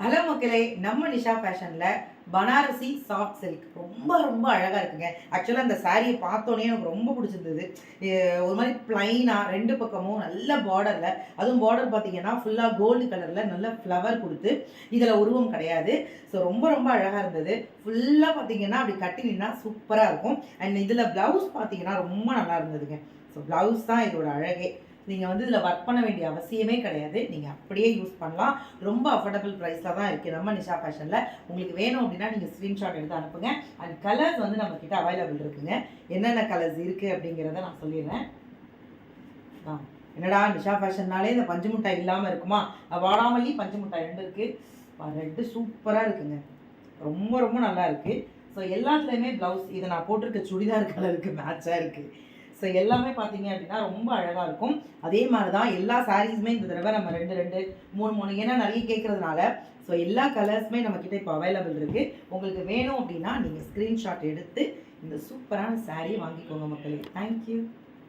Hello மக்களே, நம்ம Nisha ஃபேஷனில் Banarasi soft silk ரொம்ப ரொம்ப அழகாக இருக்குங்க. ஆக்சுவலாக அந்த சாரியை பார்த்தோன்னே எனக்கு ரொம்ப பிடிச்சிருந்தது. ஒரு மாதிரி ப்ளைனாக ரெண்டு பக்கமும் நல்ல பார்டரில், அதுவும் பார்டர் பார்த்தீங்கன்னா ஃபுல்லாக கோல்டு கலரில் நல்ல ஃப்ளவர் கொடுத்து, இதில் உருவம் கிடையாது. ஸோ ரொம்ப ரொம்ப அழகாக இருந்தது. ஃபுல்லாக பார்த்தீங்கன்னா அப்படி கட்டினீங்கன்னா சூப்பராக இருக்கும். அண்ட் இதில் ப்ளவுஸ் பார்த்தீங்கன்னா ரொம்ப நல்லா இருந்ததுங்க. ஸோ ப்ளவுஸ் தான் இதோட அழகே. நீங்கள் வந்து இதில் ஒர்க் பண்ண வேண்டிய அவசியமே கிடையாது. நீங்கள் அப்படியே யூஸ் பண்ணலாம். ரொம்ப அஃபோர்டபுள் ப்ரைஸில் தான் இருக்குது நம்ம நிஷா ஃபேஷனில். உங்களுக்கு வேணும் அப்படின்னா நீங்கள் ஸ்க்ரீன்ஷாட் எடுத்து அனுப்புங்க. அண்ட் கலர்ஸ் வந்து நம்மக்கிட்ட அவைலபிள் இருக்குங்க. என்னென்ன கலர்ஸ் இருக்குது அப்படிங்கிறத நான் சொல்லிடுறேன். என்னடா நிஷா ஃபேஷன்னாலே இந்த பஞ்சு முட்டாய் இல்லாமல் இருக்குமா? வாடாமல்லி பஞ்சு முட்டாய் 2 இருக்குது. ரெட்டு சூப்பராக இருக்குங்க. ரொம்ப ரொம்ப நல்லா இருக்குது. ஸோ எல்லாத்துலேயுமே ப்ளவுஸ் இதை நான் போட்டிருக்க சுடிதார் கலருக்கு மேட்சாக இருக்குது. ஸோ எல்லாமே பார்த்தீங்க அப்படின்னா ரொம்ப அழகாக இருக்கும். அதே மாதிரி தான் எல்லா சாரீஸுமே இந்த தடவை நம்ம 2 2 3 3 ஏன்னா நிறைய கேட்குறதுனால ஸோ எல்லா கலர்ஸுமே நம்மக்கிட்ட இப்போ அவைலபிள் இருக்குது. உங்களுக்கு வேணும் அப்படின்னா நீங்கள் ஸ்க்ரீன்ஷாட் எடுத்து இந்த சூப்பரான சாரியை வாங்கிக்கோங்க மக்களே. தேங்க்யூ.